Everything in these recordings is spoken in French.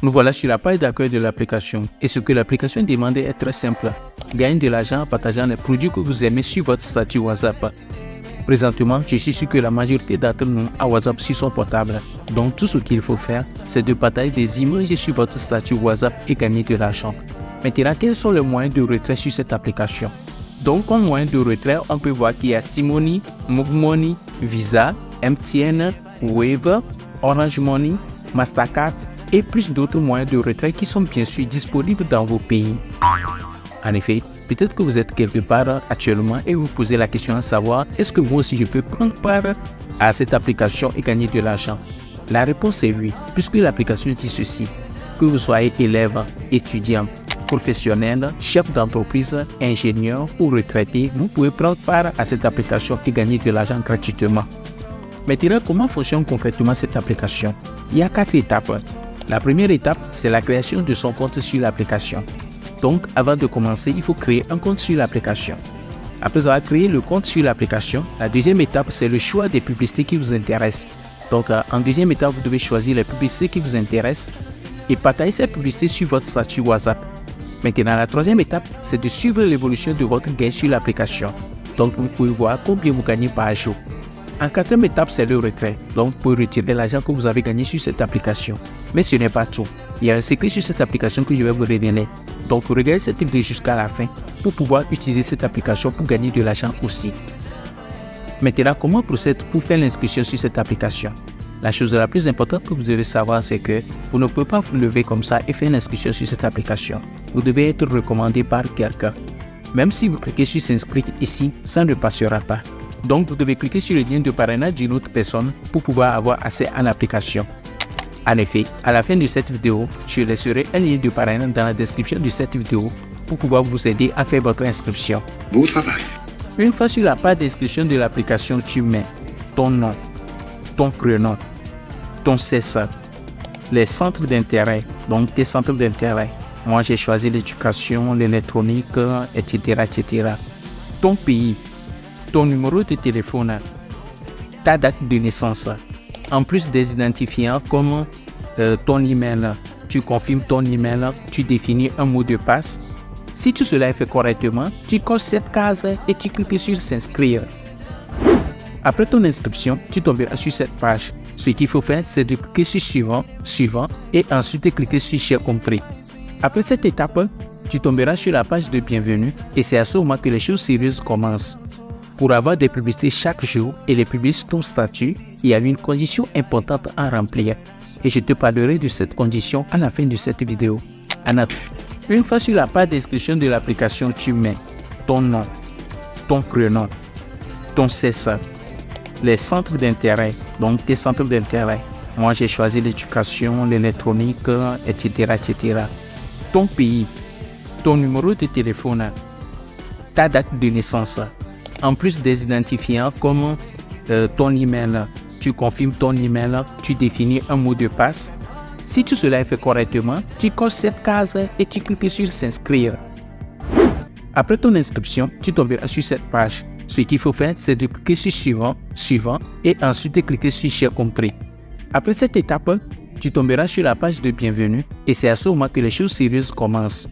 Nous voilà sur la page d'accueil de l'application. Et ce que l'application demande est très simple. Gagnez de l'argent en partageant les produits que vous aimez sur votre statut WhatsApp. Présentement, je suis sûr que la majorité d'entre nous a WhatsApp sur son portable. Donc tout ce qu'il faut faire, c'est de partager des images sur votre statut WhatsApp et gagner de l'argent. Maintenant, quels sont les moyens de retrait sur cette application? Donc comme moyen de retrait, on peut voir qu'il y a T-Money, Move Money, Visa, MTN, Wave, Orange Money, Mastercard et plus d'autres moyens de retrait qui sont bien sûr disponibles dans vos pays. En effet, peut-être que vous êtes quelque part actuellement et vous posez la question à savoir est-ce que moi aussi je peux prendre part à cette application et gagner de l'argent? La réponse est oui, puisque l'application dit ceci, que vous soyez élève, étudiant, professionnel, chef d'entreprise, ingénieur ou retraité, vous pouvez prendre part à cette application et gagner de l'argent gratuitement. Maintenant, comment fonctionne concrètement cette application? Il y a 4 étapes. La première étape, c'est la création de son compte sur l'application. Donc, avant de commencer, il faut créer un compte sur l'application. Après avoir créé le compte sur l'application, la deuxième étape, c'est le choix des publicités qui vous intéressent. Donc, en deuxième étape, vous devez choisir les publicités qui vous intéressent et partager ces publicités sur votre statut WhatsApp. Maintenant, la troisième étape, c'est de suivre l'évolution de votre gain sur l'application. Donc, vous pouvez voir combien vous gagnez par jour. En quatrième étape, c'est le retrait. Donc, vous pouvez retirer l'argent que vous avez gagné sur cette application. Mais ce n'est pas tout. Il y a un secret sur cette application que je vais vous révéler. Donc, regardez cette vidéo jusqu'à la fin pour pouvoir utiliser cette application pour gagner de l'argent aussi. Maintenant, comment procéder pour faire l'inscription sur cette application? La chose la plus importante que vous devez savoir, c'est que vous ne pouvez pas vous lever comme ça et faire l'inscription sur cette application. Vous devez être recommandé par quelqu'un. Même si vous cliquez sur s'inscrire ici, ça ne passera pas. Donc, vous devez cliquer sur le lien de parrainage d'une autre personne pour pouvoir avoir accès à l'application. En effet, à la fin de cette vidéo, je laisserai un lien de parrainage dans la description de cette vidéo pour pouvoir vous aider à faire votre inscription. Bon travail. Une fois sur la page d'inscription de l'application, tu mets ton nom, ton prénom, ton sexe, les centres d'intérêt, donc tes centres d'intérêt. Moi, j'ai choisi l'éducation, l'électronique, etc., etc. Ton pays, ton numéro de téléphone, ta date de naissance, en plus des identifiants comme ton email. Tu confirmes ton email, tu définis un mot de passe. Si tout cela est fait correctement, tu coches cette case et tu cliques sur s'inscrire. Après ton inscription, tu tomberas sur cette page. Ce qu'il faut faire, c'est de cliquer sur suivant et ensuite cliquer sur j'ai compris. Après cette étape, tu tomberas sur la page de bienvenue et c'est à ce moment que les choses sérieuses commencent. Pour avoir des publicités chaque jour et les publier sur ton statut, il y a une condition importante à remplir. Et je te parlerai de cette condition à la fin de cette vidéo. Une fois sur la page d'inscription de l'application, tu mets ton nom, ton prénom, ton sexe, les centres d'intérêt, donc tes centres d'intérêt. Moi, j'ai choisi l'éducation, l'électronique, etc., etc. Ton pays, ton numéro de téléphone, ta date de naissance. En plus des identifiants comme ton email, tu confirmes ton email, tu définis un mot de passe. Si tout cela est fait correctement, tu coches cette case et tu cliques sur s'inscrire. Après ton inscription, tu tomberas sur cette page. Ce qu'il faut faire, c'est de cliquer sur suivant et ensuite cliquer sur j'ai compris. Après cette étape, tu tomberas sur la page de bienvenue et c'est à ce moment que les choses sérieuses commencent.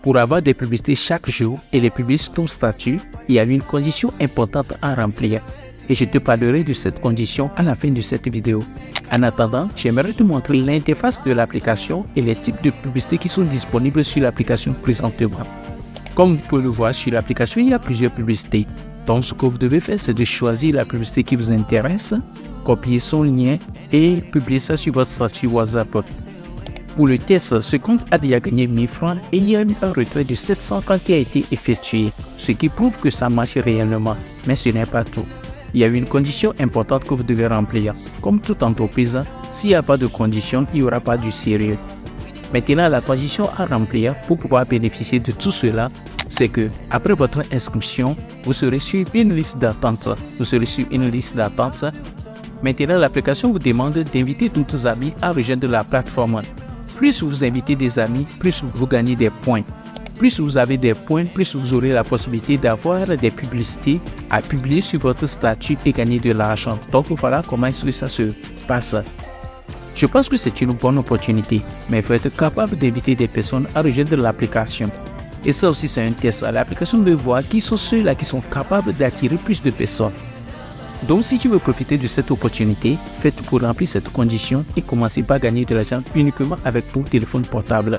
Pour avoir des publicités chaque jour et les publier sur ton statut, il y a une condition importante à remplir. Et je te parlerai de cette condition à la fin de cette vidéo. En attendant, j'aimerais te montrer l'interface de l'application et les types de publicités qui sont disponibles sur l'application présentement. Comme vous pouvez le voir sur l'application, il y a plusieurs publicités. Donc ce que vous devez faire, c'est de choisir la publicité qui vous intéresse, copier son lien et publier ça sur votre statut WhatsApp. Pour le test, ce compte a déjà gagné 1000 francs et il y a eu un retrait de 700 francs qui a été effectué, ce qui prouve que ça marche réellement. Mais ce n'est pas tout. Il y a une condition importante que vous devez remplir. Comme toute entreprise, s'il n'y a pas de condition, il n'y aura pas du sérieux. Maintenant, la condition à remplir pour pouvoir bénéficier de tout cela, c'est que après votre inscription, vous serez sur une liste d'attente. Maintenant, l'application vous demande d'inviter tous vos amis à rejoindre la plateforme. Plus vous invitez des amis, plus vous gagnez des points. Plus vous avez des points, plus vous aurez la possibilité d'avoir des publicités à publier sur votre statut et gagner de l'argent. Donc voilà comment ça se passe. Je pense que c'est une bonne opportunité, mais il faut être capable d'inviter des personnes à rejoindre l'application. Et ça aussi, c'est un test. L'application de voir qui sont ceux-là qui sont capables d'attirer plus de personnes. Donc, si tu veux profiter de cette opportunité, fais tout pour remplir cette condition et commencer par gagner de l'argent uniquement avec ton téléphone portable.